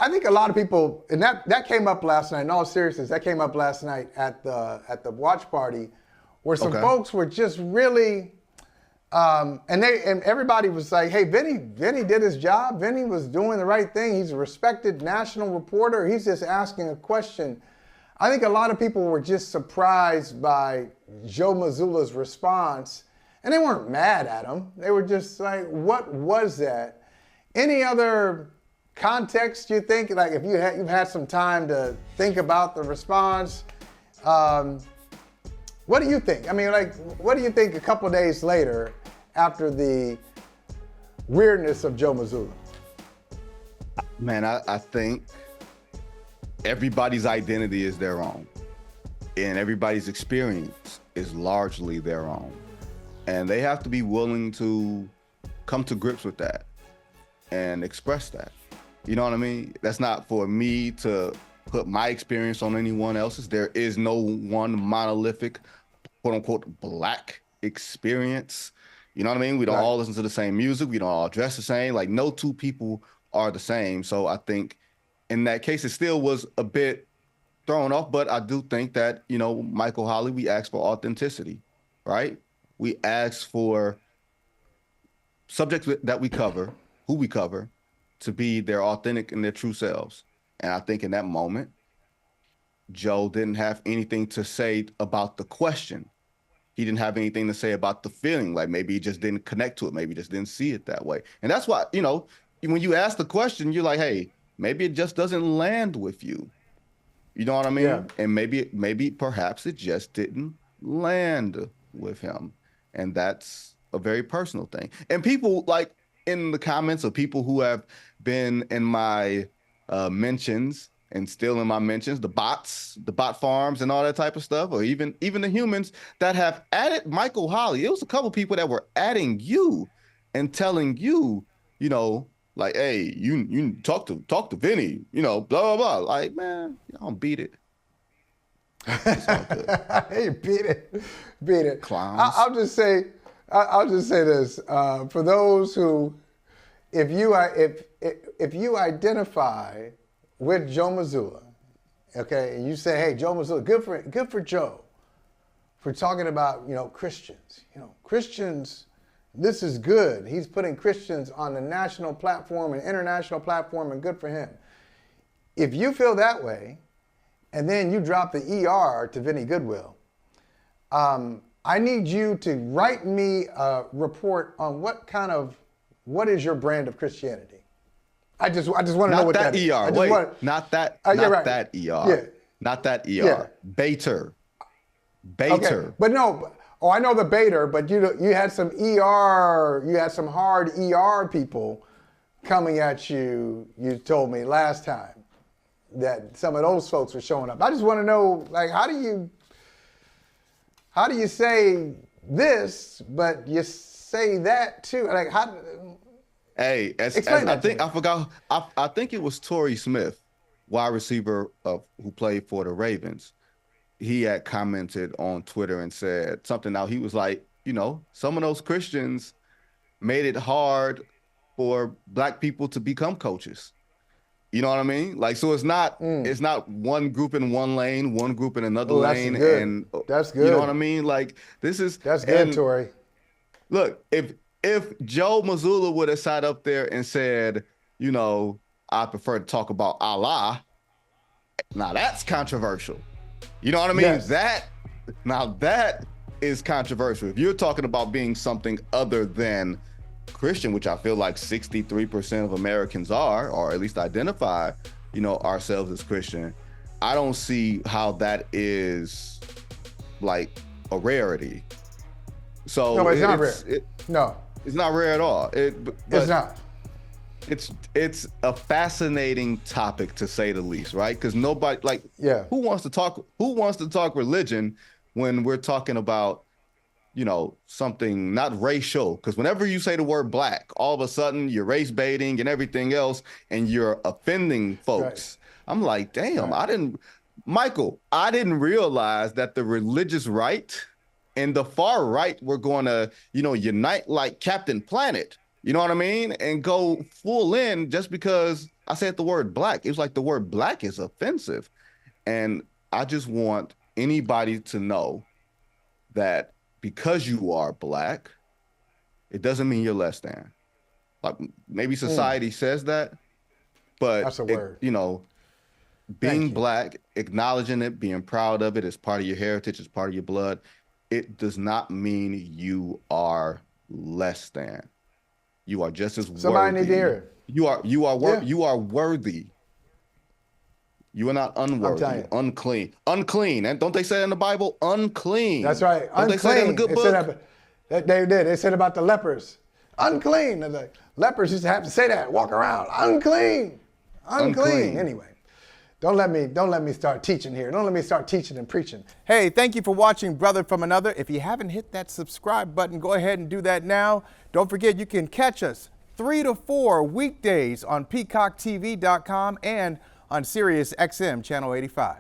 I think a lot of people, and that came up last night. In all seriousness, that came up last night at the watch party, where some folks were just really, and everybody was like, "Hey, Vinny did his job. Vinny was doing the right thing. He's a respected national reporter. He's just asking a question." I think a lot of people were just surprised by Joe Mazzulla's response, and they weren't mad at him. They were just like, "What was that?" Any other context you think, like if you've had some time to think about the response, what do you think? I mean, like, what do you think a couple days later after the weirdness of Joe Mazzulla? Man, I think everybody's identity is their own, and everybody's experience is largely their own, and they have to be willing to come to grips with that and express that. You know what I mean? That's not for me to put my experience on anyone else's. There is no one monolithic, quote unquote, black experience. You know what I mean? We don't all listen to the same music. We don't all dress the same. Like, no two people are the same. So I think in that case, it still was a bit thrown off, but I do think that, you know, Michael Holley, we asked for authenticity, right? We asked for subjects that we cover, who we cover, to be their authentic and their true selves. And I think in that moment, Joe didn't have anything to say about the question. He didn't have anything to say about the feeling. Like, maybe he just didn't connect to it. Maybe he just didn't see it that way. And that's why, you know, when you ask the question, you're like, hey, maybe it just doesn't land with you. You know what I mean? Yeah. And maybe perhaps it just didn't land with him. And that's a very personal thing. And people, like, in the comments of people who have been in my mentions and still in my mentions, the bot farms and all that type of stuff, or even the humans that have added Michael Holley. It was a couple people that were adding you and telling you, you know, like, hey, you talk to Vinny, you know, blah, blah, blah. Like, man, I don't beat it. It's all good. Hey, beat it. Clowns. I'll just say this. For those who, if you identify with Joe Mazzulla, okay, and you say, hey, Joe Mazzulla, good for Joe for talking about, you know, Christians. You know, Christians, this is good. He's putting Christians on the national platform and international platform, and good for him. If you feel that way, and then you drop the ER to Vinny Goodwill, I need you to write me a report on what is your brand of Christianity. I just want to know what that is. Not that ER. Not that ER. Yeah. Not that ER. Yeah. Baiter. Okay. But no. Oh, I know the Baiter, but you had some ER. You had some hard ER people coming at you. You told me last time that some of those folks were showing up. I just want to know, like, how do you say this, but you say that too? Like, how? Hey, I think it was Torrey Smith, wide receiver who played for the Ravens. He had commented on Twitter and said something. Now, he was like, you know, some of those Christians made it hard for black people to become coaches. You know what I mean? Like, so it's not one group in one lane, one group in another lane. Good. And that's good. You know what I mean? Like, that's good, Torrey. Look, if Joe Mazzulla would have sat up there and said, you know, I prefer to talk about Allah, now that's controversial. You know what I mean? Yes. That is controversial. If you're talking about being something other than Christian, which I feel like 63% of Americans are, or at least identify, you know, ourselves as Christian, I don't see how that is like a rarity. So no, it's not rare. No, it's not rare at all. It's not. It's a fascinating topic, to say the least, right? Because nobody, like, who wants to talk religion when we're talking about, you know, something not racial? Because whenever you say the word black, all of a sudden you're race baiting and everything else, and you're offending folks. Right. I'm like, damn, I didn't realize that the religious right and the far right were going to, you know, unite like Captain Planet You know what I mean? And go full in just because I said the word black. It's like the word black is offensive. And I just want anybody to know that because you are black, it doesn't mean you're less than. Like maybe society says that, but that's a word. You know, being black, acknowledging it, being proud of it as part of your heritage, as part of your blood, it does not mean you are less than. You are just as Somebody worthy. need to hear it. You are worthy. You are not unworthy, unclean. Unclean. And don't they say in the Bible, unclean? That's right. Don't unclean. they say that in the good book? They did. They said about the lepers. Unclean. The lepers used to have to say that, walk around. Unclean. Unclean. Anyway. Don't let me start teaching here. Don't let me start teaching and preaching. Hey, thank you for watching Brother from Another. If you haven't hit that subscribe button, go ahead and do that now. Don't forget you can catch us 3 to 4 weekdays on PeacockTV.com and on Sirius XM Channel 85.